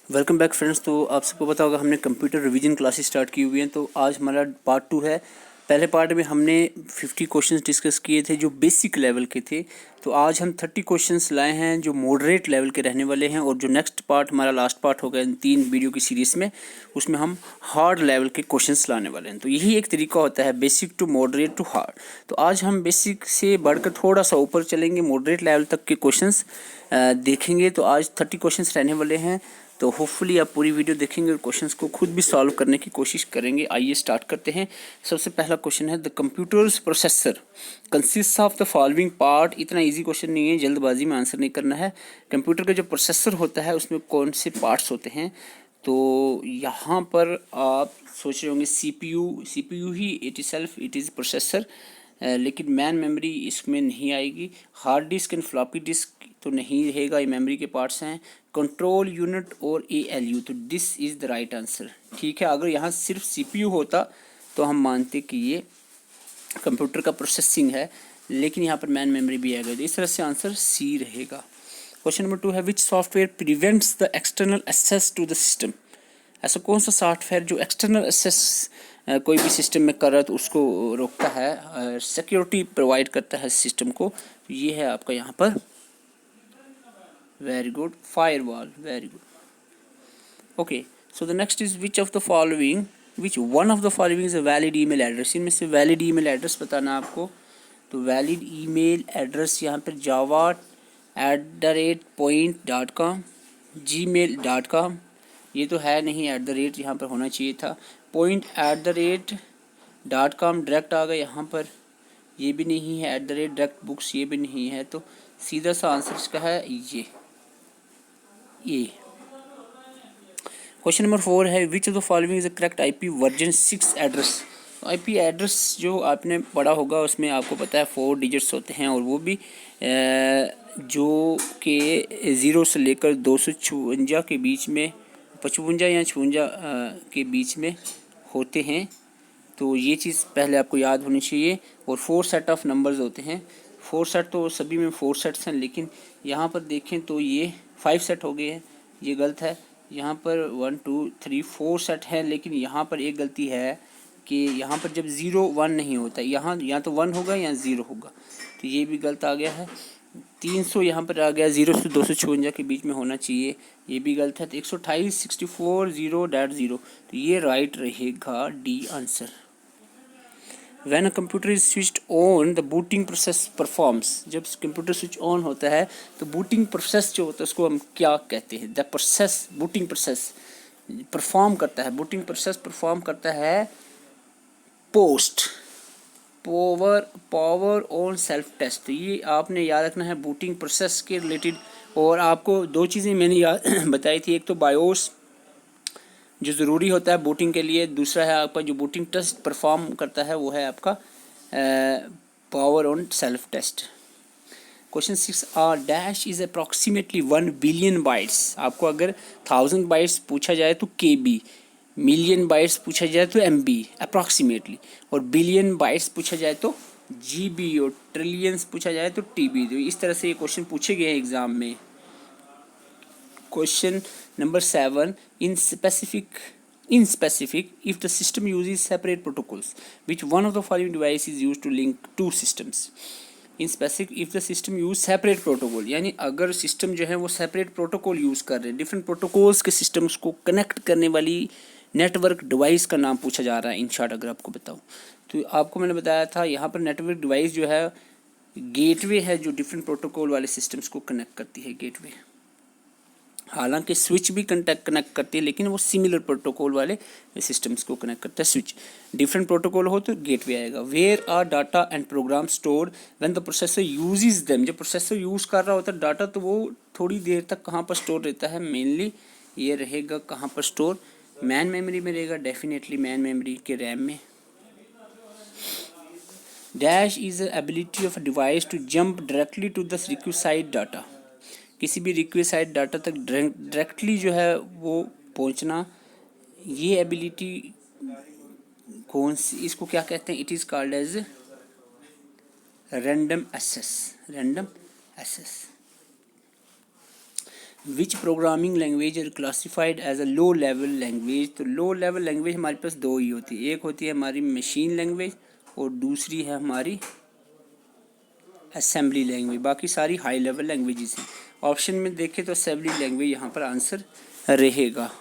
Welcome back friends. तो आप सबको पता होगा हमने कंप्यूटर रिवीजन क्लासेस स्टार्ट की हुई हैं। तो आज हमारा पार्ट 2 है। पहले पार्ट में हमने 50 क्वेश्चंस डिस्कस किए थे जो बेसिक लेवल के थे। तो आज हम 30 क्वेश्चंस लाए हैं जो मॉडरेट लेवल के रहने वाले हैं, और जो नेक्स्ट पार्ट हमारा लास्ट पार्ट होगा इन 3 वीडियो की सीरीज़ में, उसमें हम हार्ड लेवल के क्वेश्चंस लाने वाले हैं। तो यही एक तरीका होता है, basic to moderate to hard. तो आज हम बेसिक से बढ़कर थोड़ा सा ऊपर चलेंगे, मॉडरेट लेवल तक के क्वेश्चंस देखेंगे। तो आज 30 क्वेश्चंस रहने वाले हैं। तो होपफुली आप पूरी वीडियो देखेंगे और क्वेश्चंस को खुद भी सॉल्व करने की कोशिश करेंगे। आइए स्टार्ट करते हैं। सबसे पहला क्वेश्चन है, the computers processor consist of the following part. इतना इजी क्वेश्चन नहीं है, जल्दबाजी में आंसर नहीं करना है। कंप्यूटर का जो प्रोसेसर होता है उसमें कौन से पार्ट्स होते हैं? तो यहाँ पर आप सोच रहे होंगे CPU he it is processor, लेकिन मैन मेमोरी इसमें नहीं आएगी। Hard disk and floppy disk तो नहीं रहेगा, ये मेमोरी के पार्ट्स हैं। कंट्रोल यूनिट और एएलयू, तो this is the right answer. ठीक है, अगर यहाँ सिर्फ सीपीयू होता तो हम मानते कि ये कंप्यूटर का प्रोसेसिंग है, लेकिन यहाँ पर मैन मेमोरी भी आएगा, तो इस तरह से आंसर सी रहेगा। क्वेश्चन नंबर 2 है, which software prevents the external access to the system. ऐसा कौन सा सॉफ्टवेयर जो एक्सटर्नल एक्सेस कोई भी सिस्टम में कर रहा है तो उसको रोकता है, सिक्योरिटी प्रोवाइड करता है सिस्टम को। ये है आपका यहाँ पर, very good, firewall, very good. Okay, so the next is which one of the following is a valid email address. इनमें से वैलिड ईमेल एड्रेस बताना आपको। तो वैलिड ईमेल एड्रेस यहाँ पर java@point.com, gmail.com, ये तो है नहीं, @ यहाँ पर होना चाहिए था। point@.com डायरेक्ट आ गया यहाँ पर, ये भी नहीं है। @direct बुक्स, ये भी नहीं है। तो सीधा सा आंसर इसका है ये। क्वेश्चन नंबर 4 है, विच of the following is the correct IP version 6 address. IP address जो आपने पढ़ा होगा उसमें आपको पता है 4 डिजिट्स होते हैं, और वो भी जो कि 0 से लेकर 256 के बीच में, 55 या 56 के बीच में होते हैं। तो ये चीज़ पहले आपको याद होनी चाहिए। और 4 सेट ऑफ नंबर्स होते हैं। 4 सेट तो सभी में 4 सेट्स हैं, लेकिन यहाँ पर देखें तो ये 5 सेट हो गए हैं, ये गलत है। यहाँ पर 1 2 3 4 सेट है, लेकिन यहाँ पर एक गलती है कि यहाँ पर जब 0 1 नहीं होता, यहाँ या तो 1 होगा या 0 होगा, तो ये भी गलत आ गया है। 300 यहाँ पर आ गया, 0 से 256 के बीच में होना चाहिए, ये भी गलत है। तो 128 64 0.0, तो ये राइट रहेगा, D answer. When a computer is switched on, the booting process performs। जब कंप्यूटर स्विच ऑन होता है तो बूटिंग प्रोसेस जो होता है उसको हम क्या कहते हैं? The process, booting process perform करता है। बूटिंग प्रोसेस परफॉर्म करता है post power on self test. तो ये आपने याद रखना है बूटिंग प्रोसेस के रिलेटेड। और आपको 2 चीज़ें मैंने याद बताई थी, एक तो बायोस जो ज़रूरी होता है बूटिंग के लिए, दूसरा है आपका जो बूटिंग टेस्ट परफॉर्म करता है वो है आपका power on self test. Question 6, dash is approximately 1 billion bytes. आपको अगर 1000 बाइट्स पूछा जाए तो KB, मिलियन बाइट्स पूछा जाए तो MB अप्रॉक्सीमेटली, और बिलियन बाइट्स पूछा जाए तो GB, और ट्रिलियंस पूछा जाए तो TB। तो इस तरह से ये क्वेश्चन पूछे गए हैं एग्जाम में। Question number 7, in specific, if the system uses separate protocols, which one of the following device is used to link two systems? In specific, if the system use separate protocol, यानी अगर system जो है वो separate protocol use कर रहे हैं, different protocols के systems को कनेक्ट करने वाली नेटवर्क डिवाइस का नाम पूछा जा रहा है। इन शॉर्ट अगर आपको बताऊँ तो आपको मैंने बताया था यहाँ पर नेटवर्क डिवाइस जो है गेटवे है, जो डिफरेंट प्रोटोकॉल वाले सिस्टम्स को कनेक्ट करती है, गेटवे। हालांकि स्विच भी कनेक्ट करती है, लेकिन वो सिमिलर प्रोटोकॉल वाले सिस्टम्स को कनेक्ट करता है। स्विच डिफरेंट प्रोटोकॉल हो तो गेटवे आएगा। Where are data and program stored when the processor uses them. जब प्रोसेसर यूज़ कर रहा होता है डाटा, तो वो थोड़ी देर तक कहाँ पर स्टोर रहता है? मेनली ये रहेगा कहाँ पर स्टोर? मैन मेमोरी में रहेगा, डेफिनेटली मैन मेमोरी के रैम में। Dash is ability of a device to jump directly to the request data. किसी भी रिक्वेस्ट साइट डाटा तक डायरेक्टली जो है वो पहुंचना, ये एबिलिटी कौन सी, इसको क्या कहते हैं? It is called as random access. Which programming language are classified as a low level language. तो लो लेवल लैंग्वेज हमारे पास दो ही होती है, एक होती है हमारी मशीन लैंग्वेज और दूसरी है हमारी असेंबली लैंग्वेज। बाकी सारी हाई लेवल लैंग्वेजेस हैं। ऑप्शन में देखें तो असेंबली लैंग्वेज यहाँ पर आंसर रहेगा।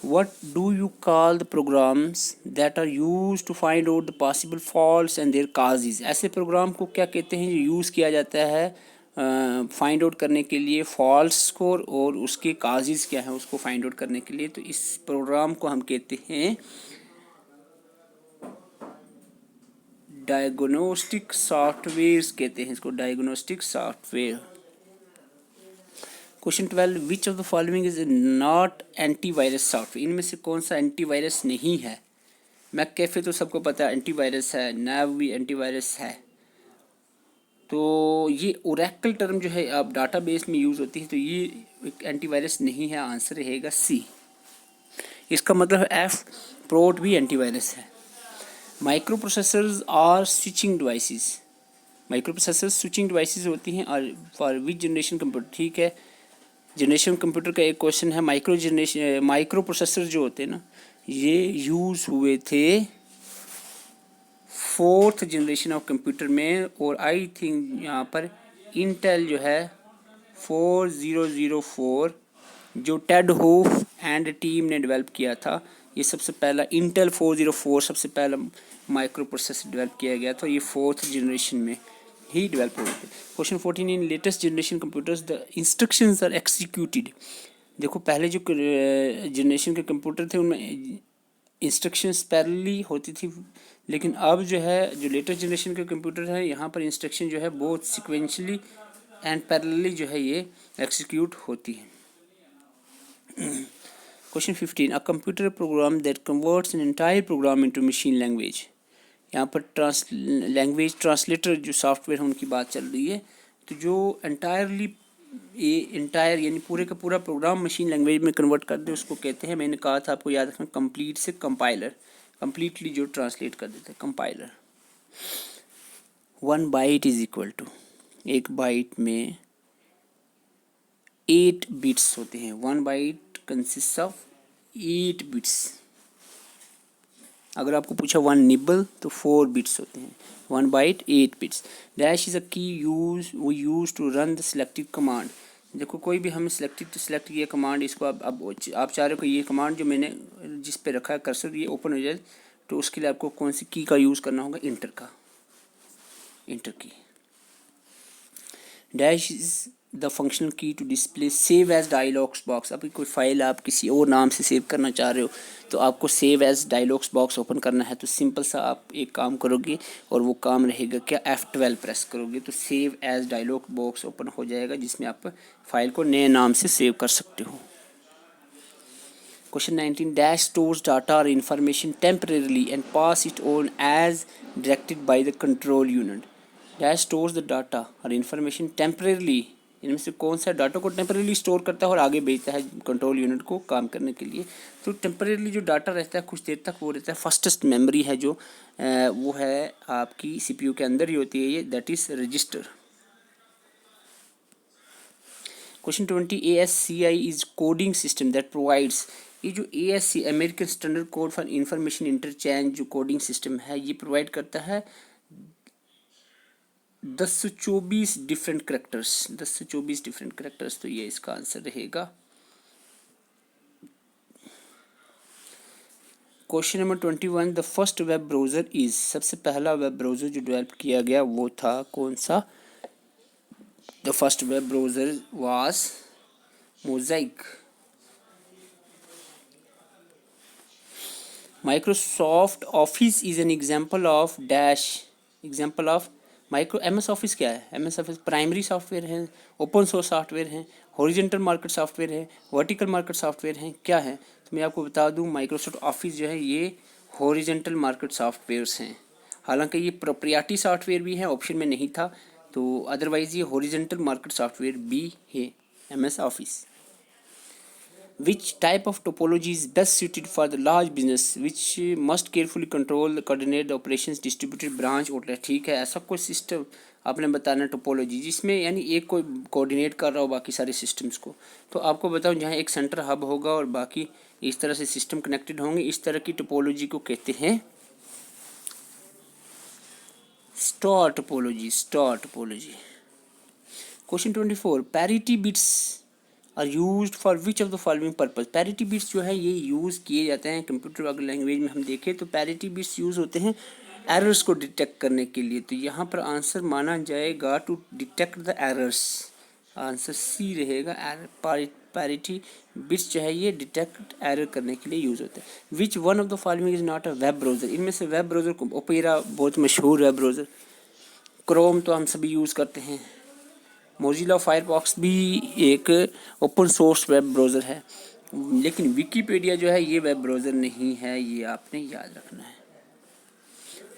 What do you call the programs that are used to find out the possible faults and their causes? ऐसे प्रोग्राम को क्या कहते हैं जो यूज़ किया जाता है फाइंड आउट करने के लिए फॉल्ट्स को और उसके काजेज़ क्या है उसको फाइंड आउट करने के लिए। तो इस प्रोग्राम को हम कहते हैं डायग्नोस्टिक सॉफ्टवेयर कहते हैं, इसको diagnostic software. Question 12, which of the following is not antivirus software. इनमें से कौन सा एंटीवायरस नहीं है। मैककेफे तो सबको पता है एंटीवायरस है, नैव भी एंटीवायरस है। तो ये ओरेकल टर्म जो है आप डाटाबेस में यूज़ होती है, तो ये एक एंटीवायरस नहीं है, आंसर रहेगा सी। इसका मतलब है एफ प्रोट भी एंटीवायरस है। Micro processors are switching devices. Micro processors switching devices होती हैं और फॉर विच जनरेशन कंप्यूटर। ठीक है, जनरेशन कंप्यूटर का एक क्वेश्चन है। माइक्रो प्रोसेसर जो होते हैं ना, ये यूज़ हुए थे 4th जनरेशन ऑफ कंप्यूटर में, और आई थिंक यहाँ पर इंटेल जो है 4004 जो टेड होफ एंड टीम ने डेवलप किया था। ये सबसे पहला इंटेल 404 सबसे पहला माइक्रो प्रोसेसर डेवलप किया गया था। ये 4th जनरेशन में ही डेवलप हुए थे। Question 14, in latest generation computers the instructions are executed. देखो पहले जो जनरेशन के कंप्यूटर थे उनमें इंस्ट्रक्शंस पैरेलली होती थी, लेकिन अब जो है जो लेटेस्ट जनरेशन के कंप्यूटर है यहाँ पर इंस्ट्रक्शन जो है बहुत सिक्वेंशली एंड पैरेलली जो है ये एक्सिक्यूट होती है। Question 15, a computer program that converts an entire programme into machine language. यहाँ पर लैंग्वेज ट्रांसलेटर जो सॉफ्टवेयर है उनकी बात चल रही है। तो जो इंटायर यानी पूरे का पूरा प्रोग्राम मशीन लैंग्वेज में कन्वर्ट कर दे उसको कहते हैं, मैंने कहा था आपको याद रखना, कंप्लीट से कंपाइलर। कंप्लीटली जो ट्रांसलेट कर देते हैं compiler. 1 byte is equal to, एक बाइट में 8 बिट्स होते हैं। 1 बाइट कंसिस्ट ऑफ 8 बिट्स। अगर आपको पूछा 1 निबल तो 4 बिट्स होते हैं। 1 byte 8 bits. Dash is a key use to run the selected command. देखो कोई भी हम सिलेक्ट किया कमांड, इसको अब आप चाह रहे हो कि ये कमांड जो मैंने जिस पे रखा है कर्सर ये ओपन हो जाए, तो उसके लिए आपको कौन सी की का यूज़ करना होगा, enter key. Dash is the functional key to display save as dialogs box. अभी कोई फाइल आप किसी और नाम से सेव करना चाह रहे हो तो आपको save as dialogs box open करना है, तो सिंपल सा आप एक काम करोगे और वो काम रहेगा क्या, F12 प्रेस करोगे तो save as dialog box open हो जाएगा जिसमें आप फाइल को नए नाम से सेव कर सकते हो। क्वेश्चन 19, डैश स्टोर्स डाटा और information temporarily and pass it on as directed by the control unit. Dash stores the data और इंफॉर्मेशन टेम्परेरली, इनमें से कौन सा डाटा को टेम्परेली स्टोर करता है और आगे भेजता है कंट्रोल यूनिट को काम करने के लिए। तो टेम्परेली जो डाटा रहता है कुछ देर तक वो रहता है, फर्स्टेस्ट मेमोरी है जो वो है आपकी सीपीयू के अंदर ही होती है ये, that is register. Question 20, ASCII is coding system that provides. ये जो ASCII American standard code for information interchange जो कोडिंग सिस्टम है ये प्रोवाइड करता है 10 से 24 डिफरेंट करेक्टर्स, 10 से 24 डिफरेंट करेक्टर्स। तो ये इसका आंसर रहेगा। Question number 21, the first web browser is. सबसे पहला वेब ब्राउज़र जो डेवलप किया गया वो था कौन सा, the first web browser was mosaic. Microsoft office is an example of dash, example of MS office क्या है, MS ऑफिस प्राइमरी सॉफ्टवेयर है, ओपन सोर्स सॉफ्टवेयर है, हॉरिजॉन्टल मार्केट सॉफ्टवेयर है, वर्टिकल मार्केट सॉफ्टवेयर है, क्या है। तो मैं आपको बता दूं माइक्रोसॉफ्ट ऑफिस जो है ये हॉरिजॉन्टल मार्केट सॉफ्टवेयर्स हैं। हालांकि ये प्रोप्रिएटरी सॉफ्टवेयर भी है, ऑप्शन में नहीं था, तो अदरवाइज़ ये हॉरिजॉन्टल मार्केट सॉफ्टवेयर भी है MS office. Which type of topology is best suited for the large business which must carefully control coordinate the operations distributed branch outlet? ठीक है, ऐसा कोई सिस्टम आपने बताना टोपोलॉजी जिसमें यानी एक कोई कोऑर्डिनेट कर रहा हो बाकी सारे सिस्टम्स को। तो आपको बताऊं जहाँ एक सेंटर हब होगा और बाकी इस तरह से सिस्टम कनेक्टेड होंगे, इस तरह की टोपोलॉजी को कहते हैं star topology. Star topology. Question 24, parity bits are used for which of the following purpose? Parity bits जो है ये यूज़ किए जाते हैं कंप्यूटर अगर लैंग्वेज में हम देखें तो पैरिटी बिट्स यूज़ होते हैं एरर्स को डिटेक्ट करने के लिए। तो यहाँ पर आंसर माना जाएगा to detect the errors, answer C रहेगा। पैरिटी बिट्स जो है ये डिटेक्ट एरर करने के लिए यूज़ होते हैं। Which one of the following is not a web browser? इनमें से वेब ब्राउज़र को ओपेरा बहुत मशहूर वेब ब्राउज़र, क्रोम तो हम सभी यूज़ करते हैं, मोजिला फायरफॉक्स भी एक ओपन सोर्स वेब ब्राउज़र है, लेकिन विकीपीडिया जो है ये वेब ब्राउज़र नहीं है, ये आपने याद रखना है।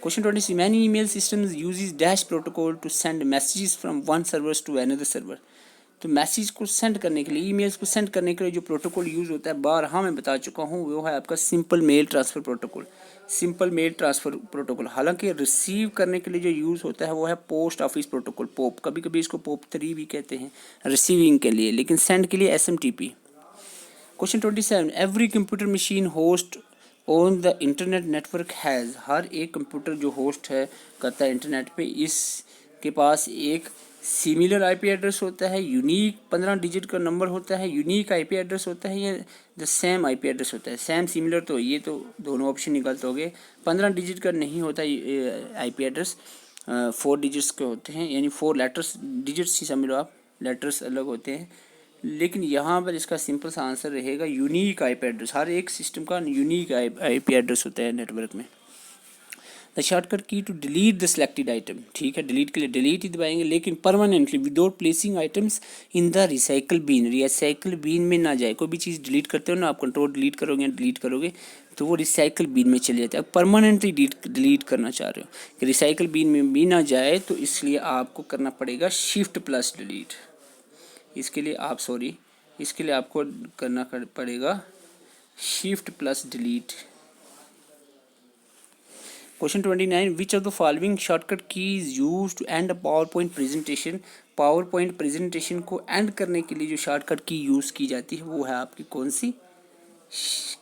Question 26, many email systems uses dash protocol to send messages from one server to another server. तो मैसेज को सेंड करने के लिए, ईमेल्स को सेंड करने के लिए जो प्रोटोकॉल यूज़ होता है बारहा मैं बता चुका हूँ, वो है आपका simple mail transfer protocol. Simple mail transfer protocol. हालांकि रिसीव करने के लिए जो यूज़ होता है वो है पोस्ट ऑफिस प्रोटोकॉल, पोप, कभी कभी इसको पोप 3 भी कहते हैं रिसीविंग के लिए, लेकिन सेंड के लिए SMTP। Question 27, every computer machine host on the internet network has. हर एक कंप्यूटर जो होस्ट है करता है इंटरनेट पे, इसके पास एक सिमिलर आईपी एड्रेस होता है, यूनिक 15 डिजिट का नंबर होता है, यूनिक आईपी एड्रेस होता है, या द सेम आईपी एड्रेस होता है। सेम सिमिलर तो ये तो दोनों ऑप्शन ही गलत हो गए। 15 डिजिट का नहीं होता आईपी एड्रेस, 4 डिजिट्स के होते हैं, यानी 4 लेटर्स, डिजिट्स ही समझ लो आप, लेटर्स अलग होते हैं। लेकिन यहाँ पर इसका सिंपल सा आंसर रहेगा यूनिक आईपी एड्रेस। हर एक सिस्टम का यूनिक आईपी एड्रेस होता है नेटवर्क में। The shortcut key to delete the selected item, ठीक है, डिलीट के लिए डिलीट ही दबाएंगे, लेकिन permanently without placing items in the recycle bin. Recycle bin में ना जाए, कोई भी चीज़ डिलीट करते हो ना आप, कंट्रोल डिलीट करोगे तो वो रिसाइकल बीन में चले जाते हैं। अब परमानेंटली डिलीट करना चाह रहे हो कि रिसाइकल बीन में भी ना जाए, तो इसलिए आपको करना पड़ेगा शिफ्ट प्लस डिलीट। इसके लिए आपको करना पड़ेगा shift plus delete. Question 29, which of the following shortcut key is use to end a PowerPoint presentation? PowerPoint presentation को एंड करने के लिए जो शॉर्टकट की यूज़ की जाती है वो है आपकी कौन सी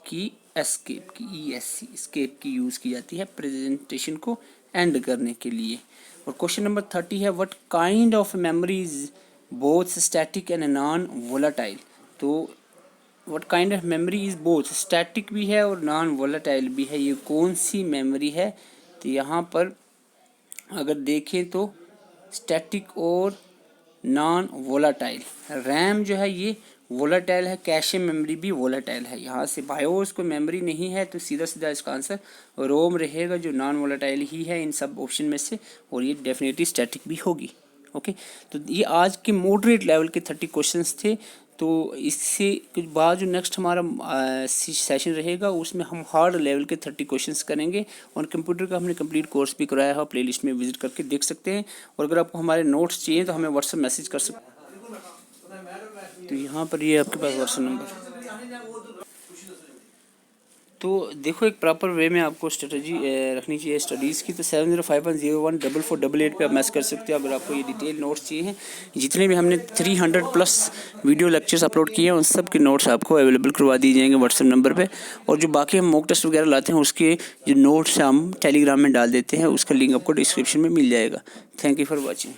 की? एस्केप की, ESC, एस्केप की यूज़ की जाती है प्रेजेंटेशन को एंड करने के लिए। और क्वेश्चन नंबर 30 है, what kind of memory is both static and non volatile? तो what kind of memory is both, static भी है और नॉन वोलाटाइल भी है, ये कौन सी मेमोरी है? तो यहाँ पर अगर देखें तो स्टैटिक और नॉन वोलाटाइल। रैम जो है ये वोलाटाइल है, कैशे मेमोरी भी वोलाटाइल है। यहाँ से बायोस को मेमोरी नहीं है तो सीधा सीधा इसका आंसर रोम रहेगा, जो नॉन वोलाटाइल ही है इन सब ऑप्शन में से, और ये डेफिनेटली स्टैटिक भी होगी। ओके, तो ये आज के मॉडरेट लेवल के 30 क्वेश्चंस थे। तो इससे कुछ बाद जो नेक्स्ट हमारा सेशन रहेगा उसमें हम हार्ड लेवल के 30 क्वेश्चंस करेंगे, और कंप्यूटर का हमने कंप्लीट कोर्स भी कराया है, प्लेलिस्ट में विजिट करके देख सकते हैं। और अगर आपको हमारे नोट्स चाहिए तो हमें व्हाट्सएप मैसेज कर सकते हैं। तो यहाँ पर ये आपके पास व्हाट्सएप नंबर। तो देखो एक प्रॉपर वे में आपको स्ट्रेटजी रखनी चाहिए स्टडीज़ की। तो 7051014488 पे आप मैसेज कर सकते हो अगर आपको ये डिटेल नोट्स चाहिए हैं। जितने भी हमने 300+ वीडियो लेक्चर्स अपलोड किए हैं उन सब के नोट्स आपको अवेलेबल करवा दिए जाएंगे व्हाट्सएप नंबर पे। और जो बाकी हम मॉक टेस्ट वगैरह लाते हैं उसके जो नोट्स हम टेलीग्राम में डाल देते हैं, उसका लिंक आपको डिस्क्रिप्शन में मिल जाएगा। Thank you for watching.